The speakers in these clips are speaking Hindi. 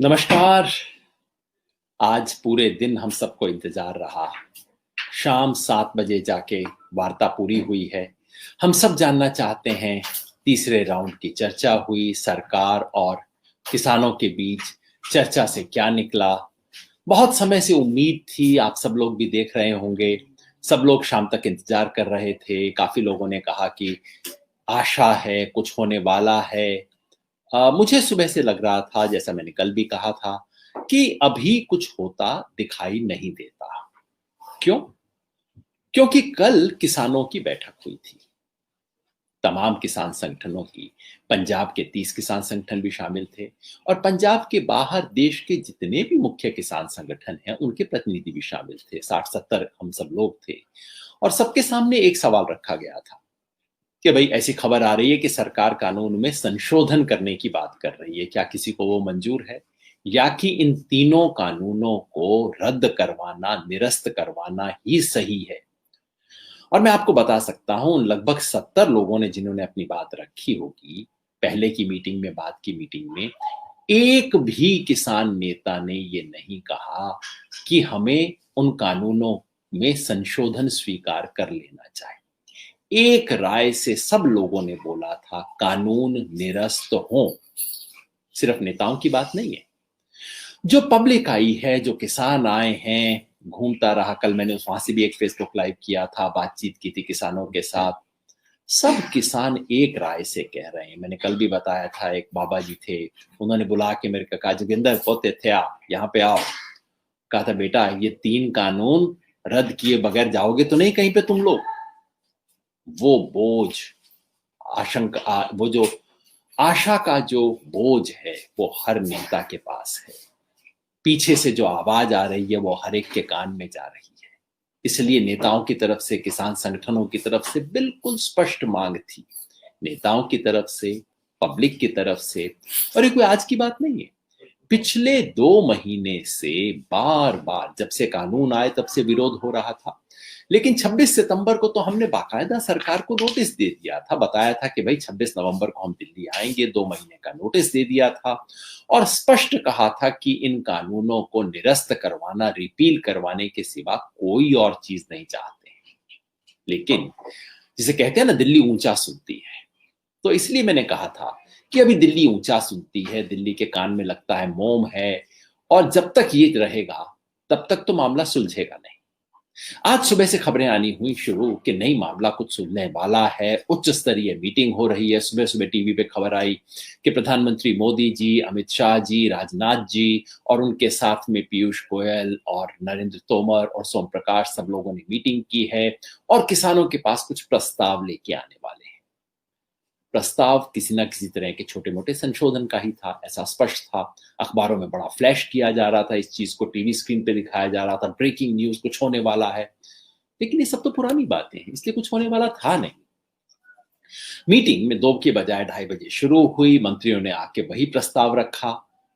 नमस्कार। आज पूरे दिन हम सबको इंतजार रहा। शाम 7 बजे जाके वार्ता पूरी हुई है। हम सब जानना चाहते हैं, तीसरे राउंड की चर्चा हुई, सरकार और किसानों के बीच चर्चा से क्या निकला। बहुत समय से उम्मीद थी, आप सब लोग भी देख रहे होंगे। सब लोग शाम तक इंतजार कर रहे थे। काफी लोगों ने कहा कि आशा है, कुछ होने वाला है। मुझे सुबह से लग रहा था, जैसा मैंने कल भी कहा था, कि अभी कुछ होता दिखाई नहीं देता। क्यों? क्योंकि कल किसानों की बैठक हुई थी, तमाम किसान संगठनों की। पंजाब के 30 किसान संगठन भी शामिल थे और पंजाब के बाहर देश के जितने भी मुख्य किसान संगठन हैं, उनके प्रतिनिधि भी शामिल थे। 60-70 हम सब लोग थे और सबके सामने एक सवाल रखा गया था कि भाई, ऐसी खबर आ रही है कि सरकार कानून में संशोधन करने की बात कर रही है, क्या किसी को वो मंजूर है, या कि इन तीनों कानूनों को रद्द करवाना, निरस्त करवाना ही सही है। और मैं आपको बता सकता हूं, उन लगभग 70 लोगों ने जिन्होंने अपनी बात रखी होगी पहले की मीटिंग में, बाद की मीटिंग में, एक भी किसान नेता ने ये नहीं कहा कि हमें उन कानूनों में संशोधन स्वीकार कर लेना चाहिए। एक राय से सब लोगों ने बोला था, कानून निरस्त हो। सिर्फ नेताओं की बात नहीं है, जो पब्लिक आई है, जो किसान आए हैं। घूमता रहा, कल मैंने वहां से भी एक फेसबुक लाइव किया था, बातचीत की थी किसानों के साथ। सब किसान एक राय से कह रहे हैं। मैंने कल भी बताया था, एक बाबा जी थे, उन्होंने बुला के मेरे को कहा, जोगिंदर पोते थे, आप यहाँ पे आओ। कहा था, बेटा ये 3 कानून रद्द किए बगैर जाओगे तो नहीं कहीं पे तुम लोग। वो बोझ, वो जो आशा का जो बोझ है, वो हर नेता के पास है। पीछे से जो आवाज आ रही है, वो हर एक के कान में जा रही है। इसलिए नेताओं की तरफ से, किसान संगठनों की तरफ से बिल्कुल स्पष्ट मांग थी, नेताओं की तरफ से, पब्लिक की तरफ से। और ये कोई आज की बात नहीं है, पिछले 2 महीने से बार बार, जब से कानून आए तब से विरोध हो रहा था। लेकिन 26 सितंबर को तो हमने बाकायदा सरकार को नोटिस दे दिया था, बताया था कि भाई 26 नवंबर को हम दिल्ली आएंगे, 2 महीने का नोटिस दे दिया था और स्पष्ट कहा था कि इन कानूनों को निरस्त करवाना, रिपील करवाने के सिवा कोई और चीज नहीं चाहते हैं। लेकिन जिसे कहते हैं ना, दिल्ली ऊंचा सुनती है, तो इसलिए मैंने कहा था कि अभी दिल्ली ऊंचा सुनती है, दिल्ली के कान में लगता है मोम है, और जब तक ये रहेगा तब तक तो मामला सुलझेगा नहीं। आज सुबह से खबरें आनी हुई शुरू कि नहीं, मामला कुछ सुलझने वाला है। उच्च स्तरीय मीटिंग हो रही है। सुबह सुबह टीवी पे खबर आई कि प्रधानमंत्री मोदी जी, अमित शाह जी, राजनाथ जी और उनके साथ में पीयूष गोयल और नरेंद्र तोमर और सोम प्रकाश, सब लोगों ने मीटिंग की है और किसानों के पास कुछ प्रस्ताव लेके आने वाले हैं। प्रस्ताव किसी न किसी तरह के छोटे मोटे संशोधन का ही था, ऐसा स्पष्ट था। अखबारों में बड़ा फ्लैश किया जा रहा था इस चीज को, टीवी स्क्रीन पे दिखाया जा रहा था, ब्रेकिंग न्यूज, कुछ होने वाला है। लेकिन ये सब तो पुरानी बातें हैं, इसलिए कुछ होने वाला था नहीं। मीटिंग में 2 के बजाय 2:30 बजे शुरू हुई। मंत्रियों ने आके वही प्रस्ताव रखा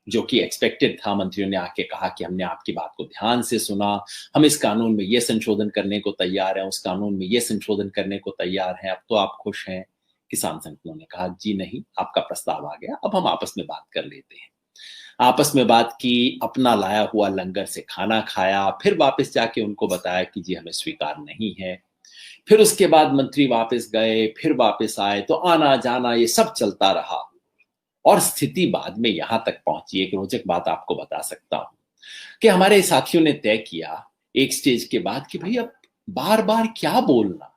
जो कि एक्सपेक्टेड था। मंत्रियों ने आके कहा कि हमने आपकी बात को ध्यान से सुना, हम इस कानून में ये संशोधन करने को तैयार हैं, उस कानून में ये संशोधन करने को तैयार हैं, अब तो आप खुश हैं। किसान संगठनों ने कहा, जी नहीं, आपका प्रस्ताव आ गया, अब हम आपस में बात कर लेते हैं। आपस में बात की, अपना लाया हुआ लंगर से खाना खाया, फिर वापस जाके उनको बताया कि जी हमें स्वीकार नहीं है। फिर उसके बाद मंत्री वापस गए, फिर वापस आए, तो आना जाना ये सब चलता रहा और स्थिति बाद में यहां तक पहुंची। एक रोचक बात आपको बता सकता हूं कि हमारे साथियों ने तय किया एक स्टेज के बाद कि भाई अब बार बार क्या बोलना।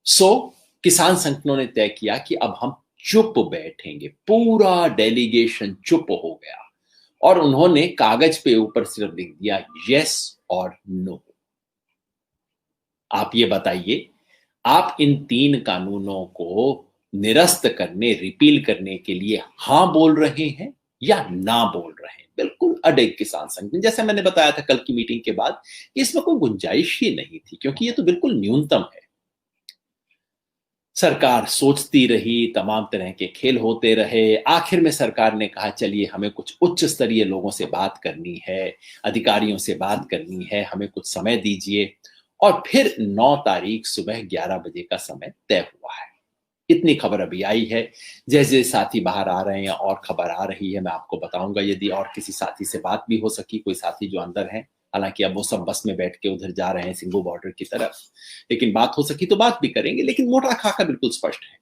सो किसान संगठनों ने तय किया कि अब हम चुप बैठेंगे। पूरा डेलीगेशन चुप हो गया और उन्होंने कागज पे ऊपर सिर्फ लिख दिया यस और नो। आप ये बताइए, आप इन 3 कानूनों को निरस्त करने, रिपील करने के लिए हां बोल रहे हैं या ना बोल रहे हैं? बिल्कुल अडिग किसान संगठन, जैसे मैंने बताया था कल की मीटिंग के बाद, इसमें कोई गुंजाइश ही नहीं थी, क्योंकि ये तो बिल्कुल न्यूनतम है। सरकार सोचती रही, तमाम तरह के खेल होते रहे। आखिर में सरकार ने कहा, चलिए हमें कुछ उच्च स्तरीय लोगों से बात करनी है, अधिकारियों से बात करनी है, हमें कुछ समय दीजिए। और फिर 9 तारीख सुबह 11 बजे का समय तय हुआ है। इतनी खबर अभी आई है। जैसे जैसे साथी बाहर आ रहे हैं और खबर आ रही है, मैं आपको बताऊंगा। यदि और किसी साथी से बात भी हो सकी, कोई साथी जो अंदर है, हालांकि अब वो सब बस में बैठ के उधर जा रहे हैं सिंगू बॉर्डर की तरफ, लेकिन बात हो सकी तो बात भी करेंगे। लेकिन मोटा खाका बिल्कुल स्पष्ट है,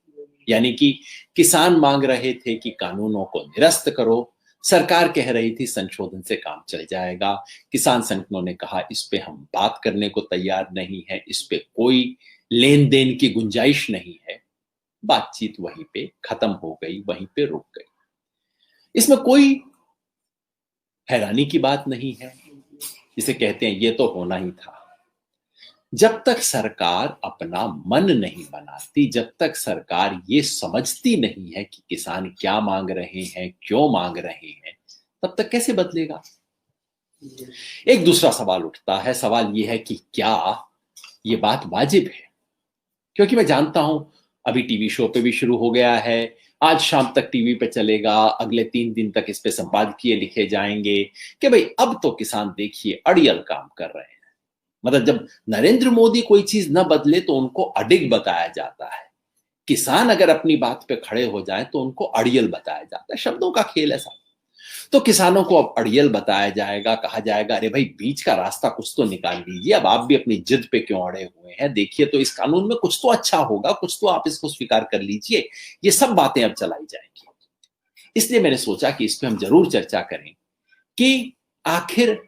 यानी कि किसान मांग रहे थे कि कानूनों को निरस्त करो, सरकार कह रही थी संशोधन से काम चल जाएगा। किसान संगठनों ने कहा इस पे हम बात करने को तैयार नहीं है, इस पे कोई लेन देन की गुंजाइश नहीं है। बातचीत वहीं पे खत्म हो गई, वहीं पे रुक गई। इसमें कोई हैरानी की बात नहीं है, जिसे कहते हैं ये तो होना ही था। जब तक सरकार अपना मन नहीं बनाती, जब तक सरकार ये समझती नहीं है कि किसान क्या मांग रहे हैं, क्यों मांग रहे हैं, तब तक कैसे बदलेगा। एक दूसरा सवाल उठता है, सवाल ये है कि क्या ये बात वाजिब है। क्योंकि मैं जानता हूं अभी टीवी शो पे भी शुरू हो गया है, आज शाम तक टीवी पे चलेगा, अगले 3 दिन तक इस पे संपादकीय लिखे जाएंगे कि भाई अब तो किसान देखिए अड़ियल काम कर रहे हैं। मतलब जब नरेंद्र मोदी कोई चीज न बदले तो उनको अडिग बताया जाता है, किसान अगर अपनी बात पे खड़े हो जाए तो उनको अड़ियल बताया जाता है। शब्दों का खेल है साहब। तो किसानों को अब अड़ियल बताया जाएगा, कहा जाएगा अरे भाई बीच का रास्ता कुछ तो निकाल लीजिए, अब आप भी अपनी जिद पे क्यों अड़े हुए हैं, देखिए तो इस कानून में कुछ तो अच्छा होगा, कुछ तो आप इसको स्वीकार कर लीजिए। ये सब बातें अब चलाई जाएंगी। इसलिए मैंने सोचा कि इस पे हम जरूर चर्चा करें कि आखिर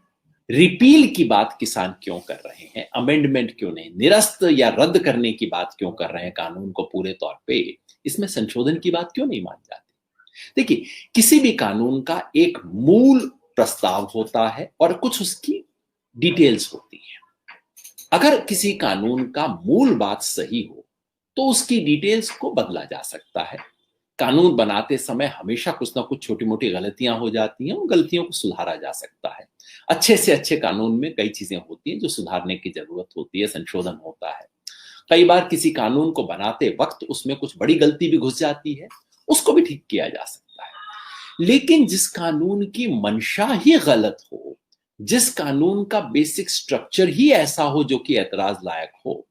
रिपील की बात किसान क्यों कर रहे हैं, अमेंडमेंट क्यों नहीं, निरस्त या रद्द करने की बात क्यों कर रहे हैं कानून को पूरे तौर पे, इसमें संशोधन की बात क्यों नहीं मान जाती। देखिए, किसी भी कानून का एक मूल प्रस्ताव होता है और कुछ उसकी डिटेल्स होती है। अगर किसी कानून का मूल बात सही हो तो उसकी डिटेल्स को बदला जा सकता है। कानून बनाते समय हमेशा कुछ ना कुछ छोटी मोटी गलतियां हो जाती हैं, उन गलतियों को सुधारा जा सकता है। अच्छे से अच्छे कानून में कई चीजें होती हैं जो सुधारने की जरूरत होती है, संशोधन होता है। कई बार किसी कानून को बनाते वक्त उसमें कुछ बड़ी गलती भी घुस जाती है, उसको भी ठीक किया जा सकता है। लेकिन जिस कानून की मंशा ही गलत हो, जिस कानून का बेसिक स्ट्रक्चर ही ऐसा हो जो कि ऐतराज लायक हो,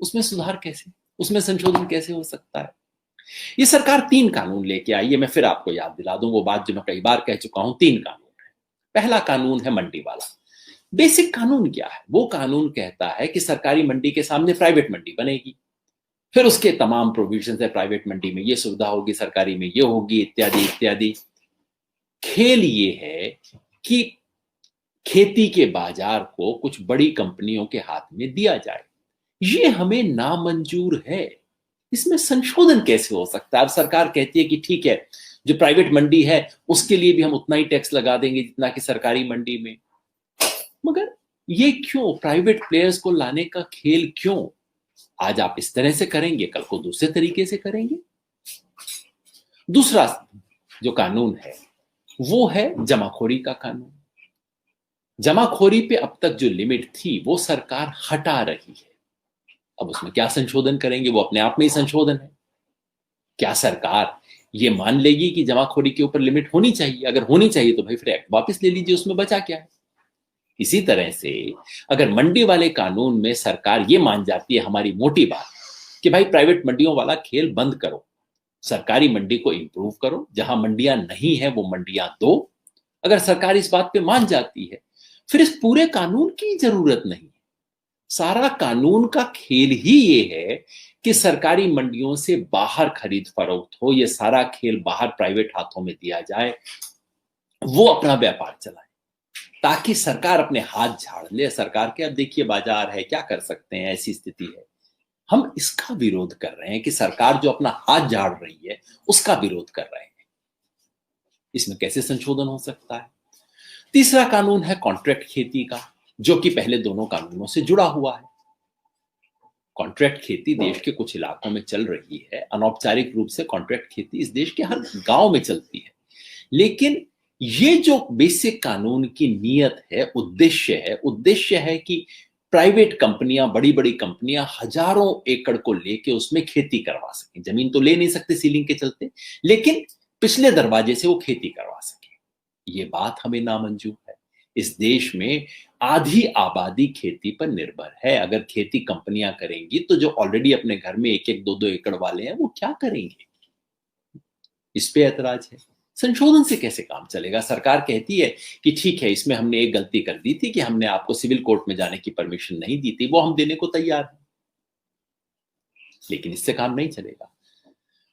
उसमें सुधार कैसे, उसमें संशोधन कैसे हो सकता है। ये सरकार 3 कानून लेके आई है। मैं फिर आपको याद दिला दूं वो बात जो मैं कई बार कह चुका हूं। 3 कानून है। पहला कानून है मंडी वाला। बेसिक कानून क्या है? वो कानून कहता है कि सरकारी मंडी के सामने प्राइवेट मंडी बनेगी, फिर उसके तमाम प्रोविजन है, प्राइवेट मंडी में ये सुविधा होगी, सरकारी में ये होगी, इत्यादि इत्यादि। खेल ये है कि खेती के बाजार को कुछ बड़ी कंपनियों के हाथ में दिया जाए। ये हमें नामंजूर है। इसमें संशोधन कैसे हो सकता है? अब सरकार कहती है कि ठीक है, जो प्राइवेट मंडी है उसके लिए भी हम उतना ही टैक्स लगा देंगे जितना कि सरकारी मंडी में। मगर ये क्यों? प्राइवेट प्लेयर्स को लाने का खेल क्यों? आज आप इस तरह से करेंगे, कल को दूसरे तरीके से करेंगे। दूसरा जो कानून है वो है जमाखोरी का कानून। जमाखोरी पे अब तक जो लिमिट थी वो सरकार हटा रही है। अब उसमें क्या संशोधन करेंगे? वो अपने आप में ही संशोधन है। क्या सरकार ये मान लेगी कि जमाखोरी के ऊपर लिमिट होनी चाहिए? अगर होनी चाहिए तो भाई फिर एक्ट वापस ले लीजिए, उसमें बचा क्या है। इसी तरह से अगर मंडी वाले कानून में सरकार ये मान जाती है, हमारी मोटी बात, कि भाई प्राइवेट मंडियों वाला खेल बंद करो, सरकारी मंडी को इंप्रूव करो, जहां मंडियां नहीं है वो मंडियां दो, अगर सरकार इस बात पे मान जाती है फिर इस पूरे कानून की जरूरत नहीं। सारा कानून का खेल ही ये है कि सरकारी मंडियों से बाहर खरीद फरोख्त हो, ये सारा खेल बाहर प्राइवेट हाथों में दिया जाए, वो अपना व्यापार चलाए, ताकि सरकार अपने हाथ झाड़ ले। सरकार के अब देखिए बाजार है, क्या कर सकते हैं, ऐसी स्थिति है। हम इसका विरोध कर रहे हैं कि सरकार जो अपना हाथ झाड़ रही है उसका विरोध कर रहे हैं। इसमें कैसे संशोधन हो सकता है? तीसरा कानून है कॉन्ट्रैक्ट खेती का, जो कि पहले दोनों कानूनों से जुड़ा हुआ है। कॉन्ट्रैक्ट खेती देश के कुछ इलाकों में चल रही है, अनौपचारिक रूप से कॉन्ट्रैक्ट खेती इस देश के हर गांव में चलती है। लेकिन ये जो बेसिक कानून की नीयत है, उद्देश्य है कि प्राइवेट कंपनियां, बड़ी बड़ी कंपनियां हजारों एकड़ को लेके उसमें खेती करवा सकें। जमीन तो ले नहीं सकते सीलिंग के चलते, लेकिन पिछले दरवाजे से वो खेती करवा सके। ये बात हमें नामंजूर है। इस देश में आधी आबादी खेती पर निर्भर है। अगर खेती कंपनियां करेंगी तो जो ऑलरेडी अपने घर में 1-1, 2-2 एकड़ वाले हैं वो क्या करेंगे? इस पे ऐतराज है। संशोधन से कैसे काम चलेगा? सरकार कहती है कि ठीक है, इसमें हमने एक गलती कर दी थी कि हमने आपको सिविल कोर्ट में जाने की परमिशन नहीं दी थी, वो हम देने को तैयार हैं, लेकिन इससे काम नहीं चलेगा।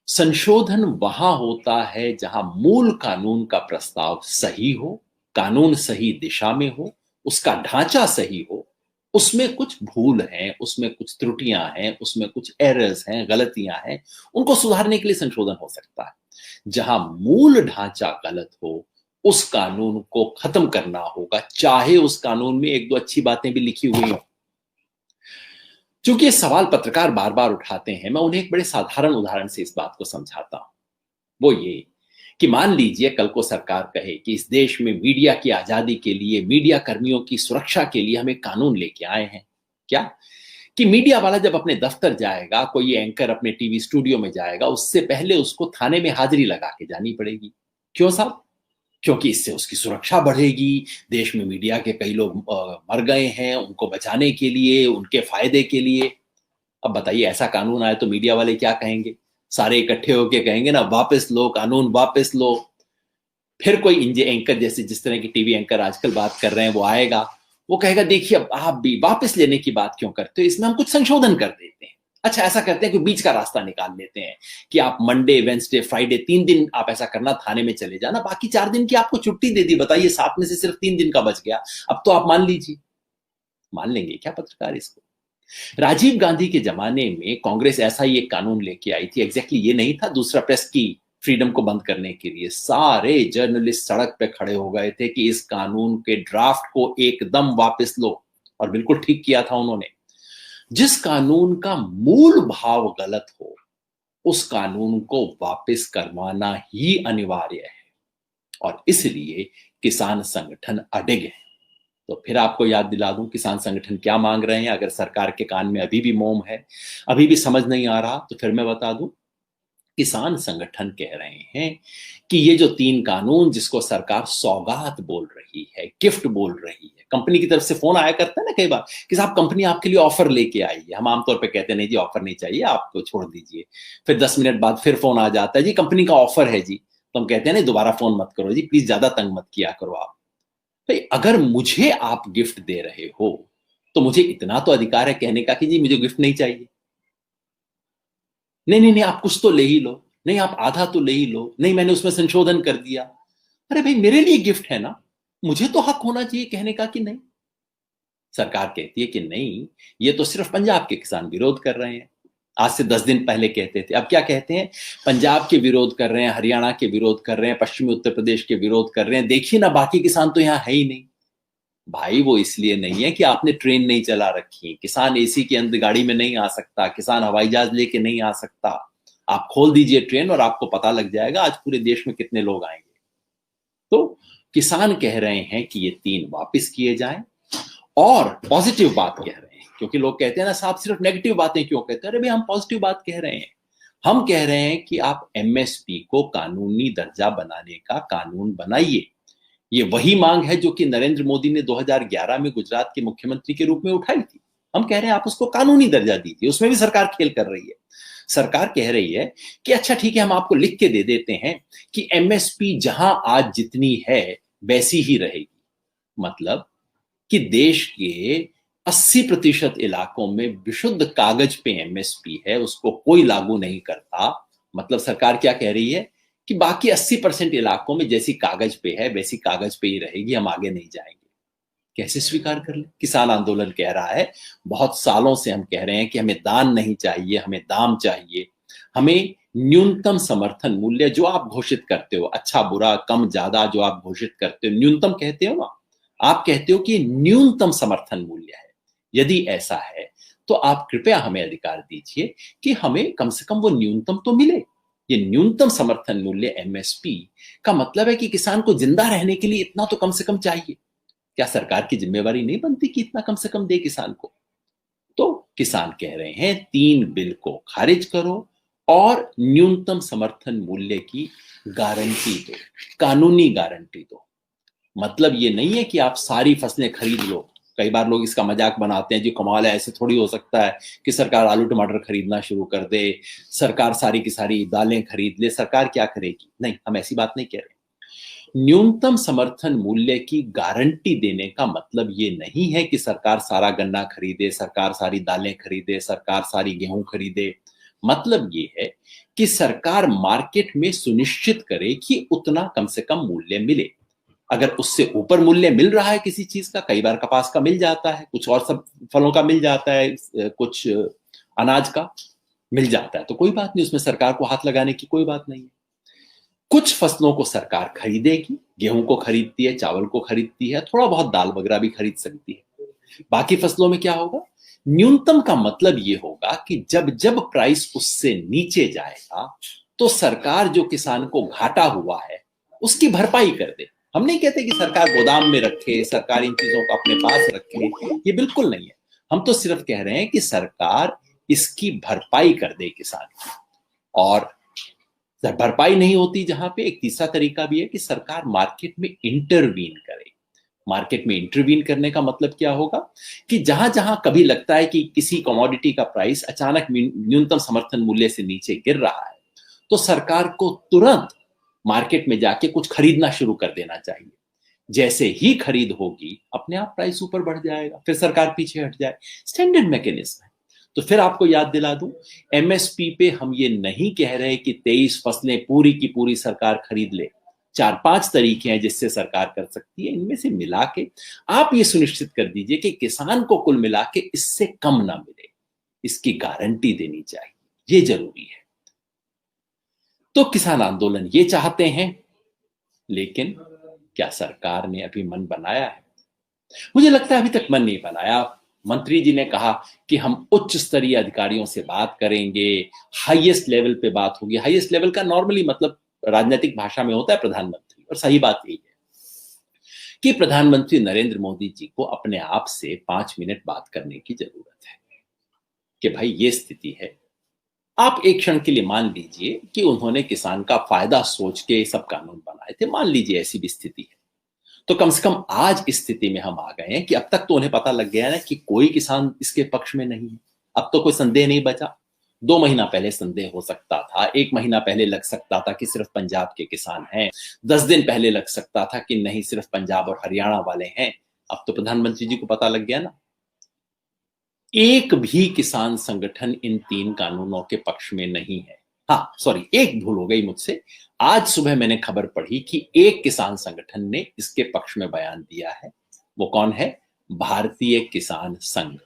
संशोधन वहां होता है जहां मूल कानून का प्रस्ताव सही हो, कानून सही दिशा में हो, उसका ढांचा सही हो, उसमें कुछ भूल हैं, उसमें कुछ त्रुटियां हैं, उसमें कुछ एरर्स हैं, गलतियां हैं, उनको सुधारने के लिए संशोधन हो सकता है। जहां मूल ढांचा गलत हो, उस कानून को खत्म करना होगा, चाहे उस कानून में एक दो अच्छी बातें भी लिखी हुई हो। क्योंकि ये सवाल पत्रकार बार बार उठाते हैं, मैं उन्हें एक बड़े साधारण उदाहरण से इस बात को समझाता हूं। वो ये कि मान लीजिए कल को सरकार कहे कि इस देश में मीडिया की आजादी के लिए, मीडिया कर्मियों की सुरक्षा के लिए हम एक कानून लेके आए हैं। क्या? कि मीडिया वाला जब अपने दफ्तर जाएगा, कोई एंकर अपने टीवी स्टूडियो में जाएगा, उससे पहले उसको थाने में हाजिरी लगा के जानी पड़ेगी। क्यों साहब? क्योंकि इससे उसकी सुरक्षा बढ़ेगी। देश में मीडिया के कई लोग मर गए हैं, उनको बचाने के लिए, उनके फायदे के लिए। अब बताइए, ऐसा कानून आए तो मीडिया वाले क्या कहेंगे? सारे इकट्ठे होके कहेंगे ना, वापस लो कानून, वापस लो। फिर कोई इंजे एंकर, जैसे जिस तरह की टीवी एंकर आजकल बात कर रहे हैं, वो आएगा, वो कहेगा देखिए अब आप भी वापस लेने की बात क्यों करते हो, इसमें हम कुछ संशोधन कर देते हैं। अच्छा, ऐसा करते हैं कि बीच का रास्ता निकाल लेते हैं कि आप मंडे, वेंसडे, फ्राइडे 3 दिन आप ऐसा करना, थाने में चले जाना, बाकी 4 दिन की आपको छुट्टी दे दी। बताइए, 7 में से सिर्फ 3 दिन का बच गया। अब तो आप मान लीजिए। मान लेंगे क्या पत्रकार इसको? राजीव गांधी के जमाने में कांग्रेस ऐसा ही एक कानून लेके आई थी। एग्जैक्टली ये नहीं था, दूसरा, प्रेस की फ्रीडम को बंद करने के लिए सारे जर्नलिस्ट सड़क पे खड़े हो गए थे कि इस कानून के ड्राफ्ट को एकदम वापस लो। और बिल्कुल ठीक किया था उन्होंने। जिस कानून का मूल भाव गलत हो, उस कानून को वापस करवाना ही अनिवार्य है। और इसलिए किसान संगठन अडिग है। तो फिर आपको याद दिला दूं, किसान संगठन क्या मांग रहे हैं। अगर सरकार के कान में अभी भी मोम है, अभी भी समझ नहीं आ रहा, तो फिर मैं बता दूं। किसान संगठन कह रहे हैं कि ये जो 3 कानून, जिसको सरकार सौगात बोल रही है, गिफ्ट बोल रही है, कंपनी की तरफ से फोन आया करता है ना कई बार कि साहब कंपनी आपके लिए ऑफर लेके आई है। हम आमतौर पे कहते हैं नहीं जी, ऑफर नहीं चाहिए, आपको छोड़ दीजिए। फिर 10 मिनट बाद फिर फोन आ जाता है, जी कंपनी का ऑफर है जी। तो हम कहते हैं नहीं, दोबारा फोन मत करो जी, प्लीज, ज्यादा तंग मत किया करो आप। भाई, अगर मुझे आप गिफ्ट दे रहे हो तो मुझे इतना तो अधिकार है कहने का कि जी मुझे गिफ्ट नहीं चाहिए। नहीं नहीं नहीं, आप कुछ तो ले ही लो, नहीं आप आधा तो ले ही लो, नहीं मैंने उसमें संशोधन कर दिया। अरे भाई, मेरे लिए गिफ्ट है ना, मुझे तो हक होना चाहिए कहने का कि नहीं। सरकार कहती है कि नहीं, ये तो सिर्फ पंजाब के किसान विरोध कर रहे हैं। आज से 10 दिन पहले कहते थे, अब क्या कहते हैं? पंजाब के विरोध कर रहे हैं, हरियाणा के विरोध कर रहे हैं, पश्चिमी उत्तर प्रदेश के विरोध कर रहे हैं। देखिए ना, बाकी किसान तो यहां है ही नहीं। भाई, वो इसलिए नहीं है कि आपने ट्रेन नहीं चला रखी। किसान एसी के अंदर गाड़ी में नहीं आ सकता, किसान हवाई जहाज लेके नहीं आ सकता। आप खोल दीजिए ट्रेन और आपको पता लग जाएगा आज पूरे देश में कितने लोग आएंगे। तो किसान कह रहे हैं कि ये 3 वापस किए जाएं। और पॉजिटिव बात कह रहे हैं, क्योंकि लोग कहते हैं ना साहब सिर्फ नेगेटिव बातें क्यों कहते हैं। अरे भाई, हम पॉजिटिव बात कह रहे हैं। हम कह रहे हैं कि आप एमएसपी को कानूनी दर्जा बनाने का कानून बनाइए। ये वही मांग है जो कि नरेंद्र मोदी ने 2011 में गुजरात के मुख्यमंत्री के रूप में उठाई थी। हम कह रहे हैं आप उसको कानूनी दर्जा दीजिए। उसमें भी सरकार खेल कर रही है। सरकार कह रही है कि अच्छा ठीक है, हम आपको लिख के दे देते हैं कि एमएसपी जहां आज जितनी है वैसी ही रहेगी। मतलब कि देश के 80% इलाकों में विशुद्ध कागज पे एमएसपी है, उसको कोई लागू नहीं करता। मतलब सरकार क्या कह रही है कि बाकी 80% इलाकों में जैसी कागज पे है वैसी कागज पे ही रहेगी, हम आगे नहीं जाएंगे। कैसे स्वीकार कर ले? किसान आंदोलन कह रहा है, बहुत सालों से हम कह रहे हैं कि हमें दान नहीं चाहिए, हमें दाम चाहिए। हमें न्यूनतम समर्थन मूल्य जो आप घोषित करते हो, अच्छा बुरा कम ज्यादा जो आप घोषित करते हो, न्यूनतम कहते हो ना, आप कहते हो कि न्यूनतम समर्थन मूल्य है। यदि ऐसा है तो आप कृपया हमें अधिकार दीजिए कि हमें कम से कम वो न्यूनतम तो मिले। ये न्यूनतम समर्थन मूल्य एमएसपी का मतलब है कि किसान को जिंदा रहने के लिए इतना तो कम से कम चाहिए। क्या सरकार की जिम्मेवारी नहीं बनती कि इतना कम से कम दे किसान को? तो किसान कह रहे हैं 3 बिल को खारिज करो और न्यूनतम समर्थन मूल्य की गारंटी दो, कानूनी गारंटी दो। मतलब ये नहीं है कि आप सारी फसलें खरीद लो कई बार लोग इसका मजाक बनाते हैं, जी कमाल है, ऐसे थोड़ी हो सकता है कि सरकार आलू टमाटर खरीदना शुरू कर दे, सरकार सारी की सारी दालें खरीद ले, सरकार क्या करेगी। नहीं, हम ऐसी बात नहीं कह रहे। न्यूनतम समर्थन मूल्य की गारंटी देने का मतलब ये नहीं है कि सरकार सारा गन्ना खरीदे, सरकार सारी दालें खरीदे, सरकार सारी गेहूं खरीदे। मतलब ये है कि सरकार मार्केट में सुनिश्चित करे कि उतना कम से कम मूल्य मिले। अगर उससे ऊपर मूल्य मिल रहा है किसी चीज का, कई बार कपास का मिल जाता है, कुछ और सब फलों का मिल जाता है, कुछ अनाज का मिल जाता है, तो कोई बात नहीं, उसमें सरकार को हाथ लगाने की कोई बात नहीं है। कुछ फसलों को सरकार खरीदेगी, गेहूं को खरीदती है, चावल को खरीदती है, थोड़ा बहुत दाल वगैरह भी खरीद सकती है। बाकी फसलों में क्या होगा, न्यूनतम का मतलब ये होगा कि जब जब प्राइस उससे नीचे जाएगा तो सरकार जो किसान को घाटा हुआ है उसकी भरपाई कर दे। हम नहीं कहते कि सरकार गोदाम में रखे, सरकार इन चीजों को अपने पास रखे, ये बिल्कुल नहीं है। हम तो सिर्फ कह रहे हैं कि सरकार इसकी भरपाई कर दे किसान की। और भरपाई नहीं होती जहां पे, एक तीसरा तरीका भी है कि सरकार मार्केट में इंटरवीन करे। मार्केट में इंटरवीन करने का मतलब क्या होगा कि जहां जहां कभी लगता है कि किसी कमोडिटी का प्राइस अचानक न्यूनतम समर्थन मूल्य से नीचे गिर रहा है, तो सरकार को तुरंत मार्केट में जाके कुछ खरीदना शुरू कर देना चाहिए। जैसे ही खरीद होगी अपने आप प्राइस ऊपर बढ़ जाएगा, फिर सरकार पीछे हट जाए। स्टैंडर्ड मैकेनिज्म है। तो फिर आपको याद दिला दूं, एमएसपी पे हम ये नहीं कह रहे कि 23 फसलें पूरी की पूरी सरकार खरीद ले। 4-5 तरीके हैं जिससे सरकार कर सकती है, इनमें से मिला के आप ये सुनिश्चित कर दीजिए कि किसान को कुल मिला के इससे कम ना मिले, इसकी गारंटी देनी चाहिए, ये जरूरी है। तो किसान आंदोलन ये चाहते हैं, लेकिन क्या सरकार ने अभी मन बनाया है? मुझे लगता है अभी तक मन नहीं बनाया। मंत्री जी ने कहा कि हम उच्च स्तरीय अधिकारियों से बात करेंगे, हाईएस्ट लेवल पे बात होगी। हाईएस्ट लेवल का नॉर्मली मतलब राजनीतिक भाषा में होता है प्रधानमंत्री, और सही बात यही है कि प्रधानमंत्री नरेंद्र मोदी जी को अपने आप से 5 मिनट बात करने की जरूरत है कि भाई ये स्थिति है। आप एक क्षण के लिए मान लीजिए कि उन्होंने किसान का फायदा सोच के सब कानून बनाए थे, मान लीजिए ऐसी भी स्थिति है, तो कम से कम आज इस स्थिति में हम आ गए हैं कि अब तक तो उन्हें पता लग गया ना कि कोई किसान इसके पक्ष में नहीं है। अब तो कोई संदेह नहीं बचा। 2 महीना पहले संदेह हो सकता था, 1 महीना पहले लग सकता था कि सिर्फ पंजाब के किसान हैं, 10 दिन पहले लग सकता था कि नहीं सिर्फ पंजाब और हरियाणा वाले हैं। अब तो प्रधानमंत्री जी को पता लग गया ना। एक भी किसान संगठन इन 3 कानूनों के पक्ष में नहीं है। हाँ सॉरी, एक भूल हो गई मुझसे। आज सुबह मैंने खबर पढ़ी कि एक किसान संगठन ने इसके पक्ष में बयान दिया है। वो कौन है? भारतीय किसान संघ।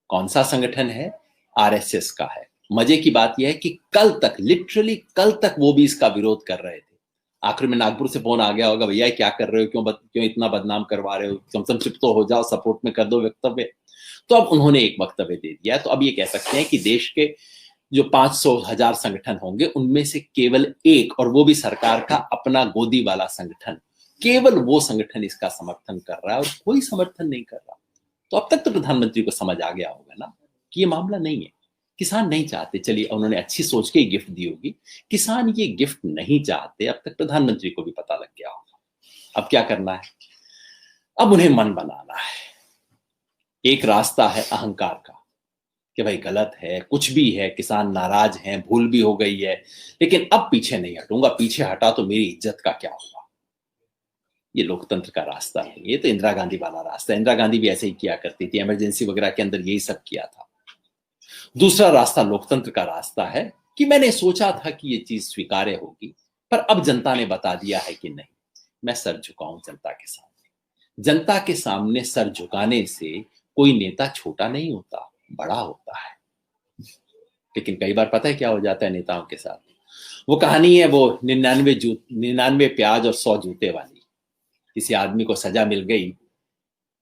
कौन सा संगठन है? आरएसएस का है। मजे की बात यह है कि कल तक, लिटरली कल तक वो भी इसका विरोध कर रहे थे। आखिर में नागपुर से फोन आ गया होगा, भैया क्या कर रहे हो, क्यों इतना बदनाम करवा रहे हो, कम से कम चुप तो हो जाओ, सपोर्ट में कर दो वक्तव्य। तो अब उन्होंने एक वक्तव्य दे दिया। तो अब ये कह सकते हैं कि देश के जो 500,000 संगठन होंगे उनमें से केवल एक, और वो भी सरकार का अपना गोदी वाला संगठन, केवल वो संगठन इसका समर्थन कर रहा है और कोई समर्थन नहीं कर रहा। तो अब तक तो प्रधानमंत्री को समझ आ गया होगा ना कि ये मामला नहीं है। किसान नहीं चाहते, चलिए उन्होंने अच्छी सोच के गिफ्ट दी होगी, किसान ये गिफ्ट नहीं चाहते। अब तक प्रधानमंत्री को भी पता लग गया होगा। अब क्या करना है? अब उन्हें मन बनाना है। एक रास्ता है अहंकार का कि भाई गलत है, कुछ भी है, किसान नाराज हैं, भूल भी हो गई है, लेकिन अब पीछे नहीं हटूंगा, पीछे हटा तो मेरी इज्जत का क्या होगा। ये लोकतंत्र का रास्ता है, ये तो इंदिरा गांधी वाला रास्ता है। इंदिरा गांधी भी ऐसे ही किया करती थी, इमरजेंसी वगैरह के अंदर यही सब किया था। दूसरा रास्ता लोकतंत्र का रास्ता है कि मैंने सोचा था कि ये चीज स्वीकार्य होगी, पर अब जनता ने बता दिया है कि नहीं, मैं सर झुकाऊं जनता के सामने। जनता के सामने सर झुकाने से कोई नेता छोटा नहीं होता, बड़ा होता है। लेकिन कई बार पता है क्या हो जाता है नेताओं के साथ? वो कहानी है वो 99 प्याज और 100 जूते वाली। किसी आदमी को सजा मिल गई,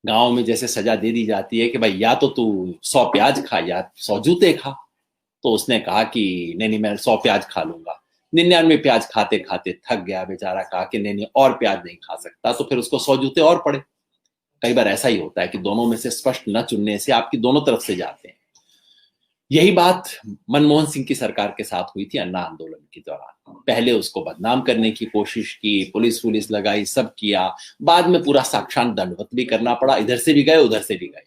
गांव में जैसे सजा दे दी जाती है कि भाई या तो तू 100 प्याज खा या 100 जूते खा। तो उसने कहा कि नहीं मैं 100 प्याज खा लूंगा। 99 प्याज खाते खाते थक गया बेचारा, कहा कि नहीं और प्याज नहीं खा सकता, तो फिर उसको 100 जूते और पड़े। कई बार ऐसा ही होता है कि दोनों में से स्पष्ट न चुनने से आपकी दोनों तरफ से जाते हैं। यही बात मनमोहन सिंह की सरकार के साथ हुई थी अन्ना आंदोलन के दौरान। पहले उसको बदनाम करने की कोशिश की, पुलिस लगाई, सब किया, बाद में पूरा साक्षात दंडवत भी करना पड़ा, इधर से भी गए उधर से भी गए।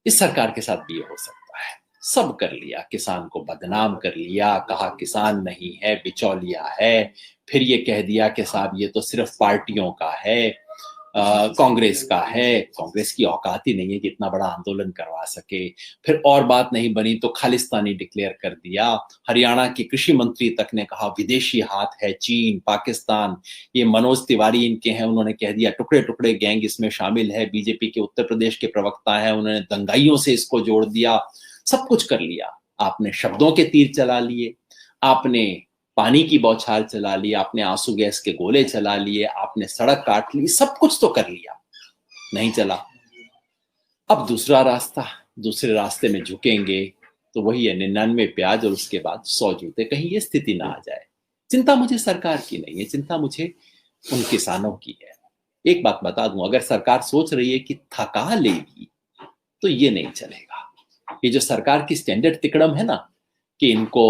इस सरकार के साथ भी ये हो सकता है। सब कर लिया, किसान को बदनाम कर लिया, कहा किसान नहीं है बिचौलिया है, फिर ये कह दिया कि साहब ये तो सिर्फ पार्टियों का है, कांग्रेस का है, कांग्रेस की औकात ही नहीं है कि इतना बड़ा आंदोलन करवा सके। फिर और बात नहीं बनी तो खालिस्तानी डिक्लेयर कर दिया। हरियाणा के कृषि मंत्री तक ने कहा विदेशी हाथ है, चीन, पाकिस्तान, ये मनोज तिवारी इनके हैं, उन्होंने कह दिया टुकड़े टुकड़े गैंग इसमें शामिल है। बीजेपी के उत्तर प्रदेश के प्रवक्ता हैं, उन्होंने दंगाइयों से इसको जोड़ दिया। सब कुछ कर लिया, आपने शब्दों के तीर चला लिए, आपने पानी की बौछार चला ली, आपने आंसू गैस के गोले चला लिए, आपने सड़क काट ली, सब कुछ तो कर लिया, नहीं चला। अब दूसरा रास्ता, दूसरे रास्ते में झुकेंगे तो वही है 99 प्याज और उसके बाद 100 जूते, कहीं ये स्थिति ना आ जाए। चिंता मुझे सरकार की नहीं है, चिंता मुझे उन किसानों की है। एक बात बता दूं, अगर सरकार सोच रही है कि थका लेगी तो ये नहीं चलेगा। ये जो सरकार की स्टैंडर्ड तिकड़म है ना कि इनको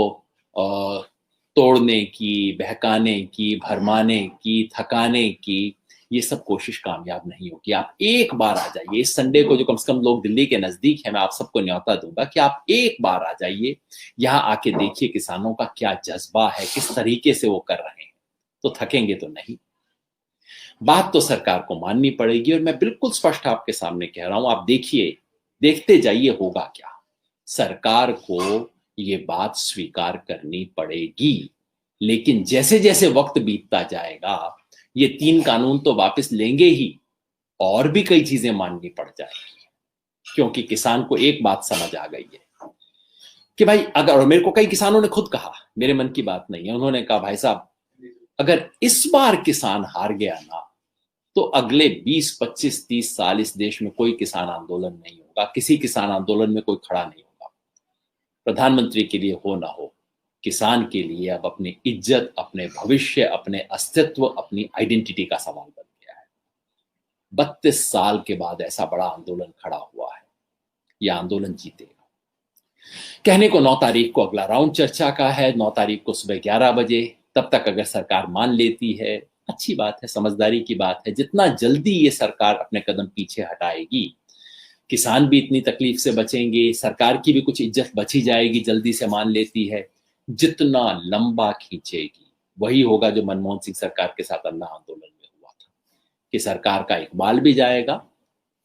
तोड़ने की, बहकाने की, भरमाने की, थकाने की, ये सब कोशिश कामयाब नहीं होगी। आप एक बार आ जाइए इस संडे को, जो कम से कम लोग दिल्ली के नजदीक है, मैं आप सबको न्योता दूंगा कि आप एक बार आ जाइए, यहाँ आके देखिए किसानों का क्या जज्बा है, किस तरीके से वो कर रहे हैं, तो थकेंगे तो नहीं। बात तो सरकार को माननी पड़ेगी और मैं बिल्कुल स्पष्ट आपके सामने कह रहा हूं, आप देखिए, देखते जाइए होगा क्या। सरकार को ये बात स्वीकार करनी पड़ेगी, लेकिन जैसे जैसे वक्त बीतता जाएगा ये 3 कानून तो वापस लेंगे ही, और भी कई चीजें माननी पड़ जाएगी, क्योंकि किसान को एक बात समझ आ गई है कि भाई अगर, और मेरे को कई किसानों ने खुद कहा, मेरे मन की बात नहीं है, उन्होंने कहा भाई साहब अगर इस बार किसान हार गया ना तो अगले 20, 25, 30 साल इस देश में कोई किसान आंदोलन नहीं होगा, किसी किसान आंदोलन में कोई खड़ा नहीं होगा। प्रधानमंत्री के लिए हो ना हो, किसान के लिए अब अपनी इज्जत, अपने भविष्य, अपने अस्तित्व, अपनी आइडेंटिटी का सवाल बन गया है। 32 साल के बाद ऐसा बड़ा आंदोलन खड़ा हुआ है, यह आंदोलन जीतेगा। कहने को 9 तारीख को अगला राउंड चर्चा का है, 9 तारीख को सुबह 11 बजे। तब तक अगर सरकार मान लेती है, अच्छी बात है, समझदारी की बात है। जितना जल्दी ये सरकार अपने कदम पीछे हटाएगी, किसान भी इतनी तकलीफ से बचेंगे, सरकार की भी कुछ इज्जत बची जाएगी, जल्दी से मान लेती है। जितना लंबा खींचेगी वही होगा जो मनमोहन सिंह सरकार के साथ अन्ना आंदोलन में हुआ था, कि सरकार का इकबाल भी जाएगा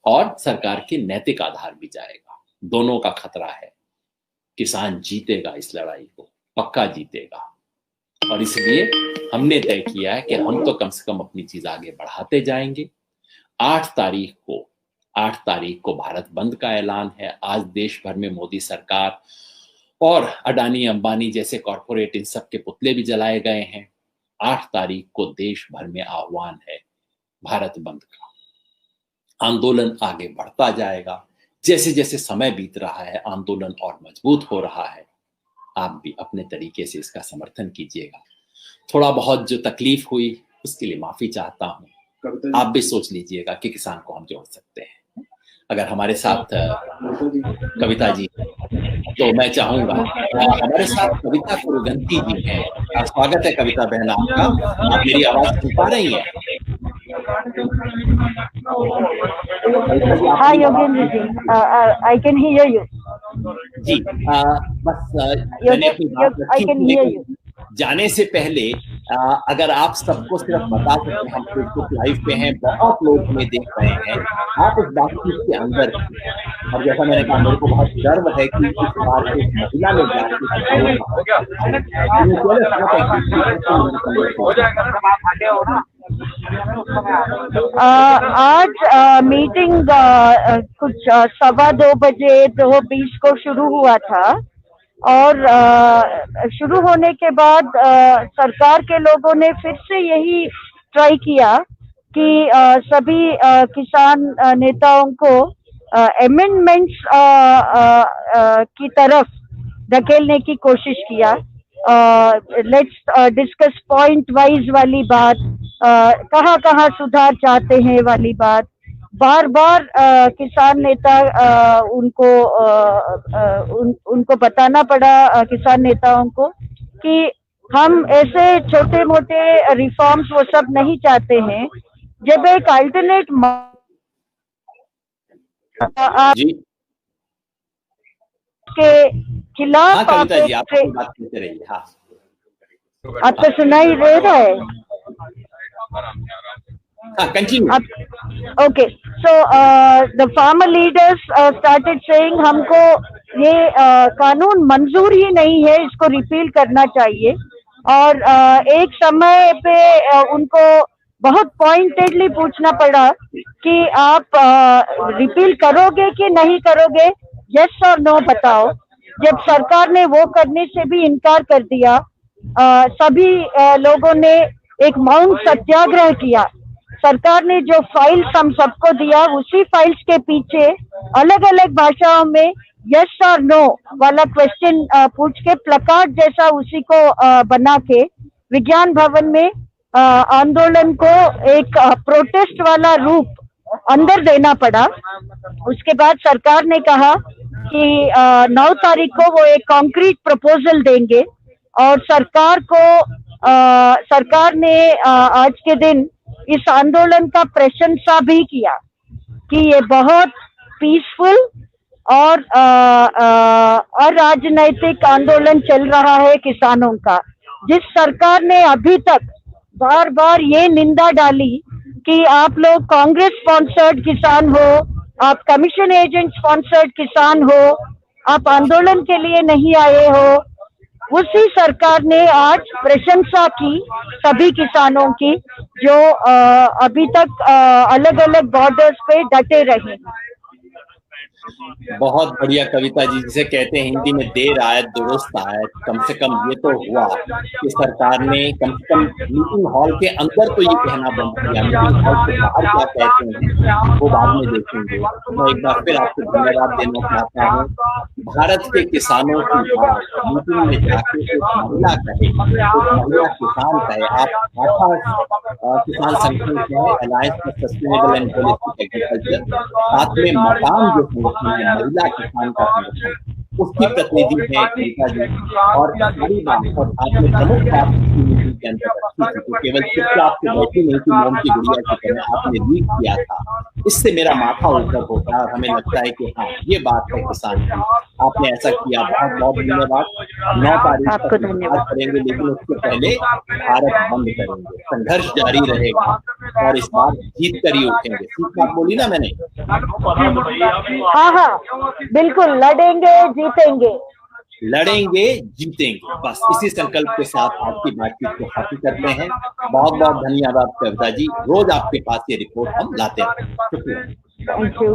और सरकार के नैतिक आधार भी जाएगा। दोनों का खतरा है। किसान जीतेगा इस लड़ाई को, पक्का जीतेगा। और इसलिए हमने तय किया है कि हम तो कम से कम अपनी चीज आगे बढ़ाते जाएंगे। 8 तारीख को भारत बंद का ऐलान है। आज देश भर में मोदी सरकार और अडानी अंबानी जैसे कॉरपोरेट इन सब के पुतले भी जलाए गए हैं। 8 तारीख को देश भर में आह्वान है भारत बंद का। आंदोलन आगे बढ़ता जाएगा। जैसे जैसे समय बीत रहा है आंदोलन और मजबूत हो रहा है। आप भी अपने तरीके से इसका समर्थन कीजिएगा। थोड़ा बहुत जो तकलीफ हुई उसके लिए माफी चाहता हूँ। आप भी सोच लीजिएगा कि किसान को हम जोड़ सकते हैं। अगर हमारे साथ कविता जी, तो मैं चाहूंगा हमारे साथ कविता कुरुगंती जी हैं। स्वागत है कविता बहन आपका। आप मेरी आवाज सुन पा रही हैं? हाँ Yogendra ji, I can hear you जी। बस आई कैन हियर यू। जाने से पहले अगर आप सबको सिर्फ बता सकें, हम फेसबुक लाइव पे हैं, बहुत लोग हमें देख रहे हैं, आप इस बातचीत के अंदर, और जैसा मैंने कहा मेरे को बहुत गर्व है कि इस बार एक महिला ने आज मीटिंग कुछ 2:15 बजे 2:20 को शुरू हुआ था और शुरू होने के बाद सरकार के लोगों ने फिर से यही ट्राई किया कि सभी किसान नेताओं को अमेंडमेंट्स की तरफ धकेलने की कोशिश किया। लेट्स डिस्कस पॉइंट वाइज वाली बात, कहाँ सुधार चाहते हैं वाली बात, बार बार किसान नेता उनको बताना पड़ा, किसान नेताओं को, कि हम ऐसे छोटे मोटे रिफॉर्म्स वो सब नहीं चाहते हैं। जब एक अल्टरनेट जी के खिलाफ हाँ आप कविता जी, आप अपनी बात करते रहिए। हाँ आपको सुनाई दे रहा है? Continue. Okay, so the farmer leaders started saying हमको ये कानून मंजूर ही नहीं है, इसको रिपील करना चाहिए। और एक समय पे उनको बहुत पॉइंटेडली पूछना पड़ा कि आप रिपील करोगे कि नहीं करोगे, यस और नो बताओ। जब सरकार ने वो करने से भी इनकार कर दिया, सभी लोगों ने एक मौन सत्याग्रह किया। सरकार ने जो फाइल्स हम सबको दिया, उसी फाइल्स के पीछे अलग अलग भाषाओं में यस और नो वाला क्वेश्चन पूछ के प्लकार्ड जैसा उसी को बना के विज्ञान भवन में आंदोलन को एक प्रोटेस्ट वाला रूप अंदर देना पड़ा। उसके बाद सरकार ने कहा कि 9 तारीख को वो एक कॉन्क्रीट प्रपोजल देंगे, और सरकार ने आज के दिन इस आंदोलन का प्रशंसा भी किया कि ये बहुत पीसफुल और अराजनैतिक आंदोलन चल रहा है किसानों का। जिस सरकार ने अभी तक बार बार ये निंदा डाली कि आप लोग कांग्रेस स्पॉन्सर्ड किसान हो, आप कमीशन एजेंट स्पॉन्सर्ड किसान हो, आप आंदोलन के लिए नहीं आए हो, उसी सरकार ने आज प्रशंसा की सभी किसानों की, जो अभी तक अलग अलग बॉर्डर्स पे डटे रहे। बहुत बढ़िया कविता जी, जिसे कहते हैं हिंदी में देर आयत दुरुस्त आयत। कम से कम ये तो हुआ कि सरकार ने कम से कम मीटिंग हॉल के अंदर तो ये कहना बंद किया। मीटिंग हॉल के बाहर क्या कहते हैं वो बाद में देखेंगे। मैं एक बार फिर आपको धन्यवाद देना चाहता हूँ। भारत के किसानों की बात मीटिंग में जाके एक महिला कहे, एक महिला किसान कहे, आप किसान संगठन से alliance for sustainable and holistic agriculture, साथ में मकाम जो महिला किसान का संगठन, उसकी प्रतिनिधि है कविता जी। और सारी बात और आपने प्रमुख बात मीटिंग के अंदर रखी थी, तो केवल चुपचाप से बैठी नहीं थी मोम की गुड़िया की तरह, आपने लीड किया था। इससे मेरा माथा ऊपर होता है और हमें लगता है कि हाँ ये बात है किसान की। आपने ऐसा किया, बहुत बहुत धन्यवाद। 9 तारीख तक धन्यवाद करेंगे, लेकिन उससे पहले भारत बंद करेंगे, संघर्ष जारी रहेगा और इस बार जीत कर ही उठेंगे। ठीक बात बोली ना मैंने? हाँ बिल्कुल, लड़ेंगे जीतेंगे। लड़ेंगे जीतेंगे, बस इसी संकल्प के साथ आज की बातचीत को खत्म करते हैं। बहुत बहुत धन्यवाद कविता जी, रोज आपके पास ये रिपोर्ट हम लाते हैं। शुक्रिया। Thank you.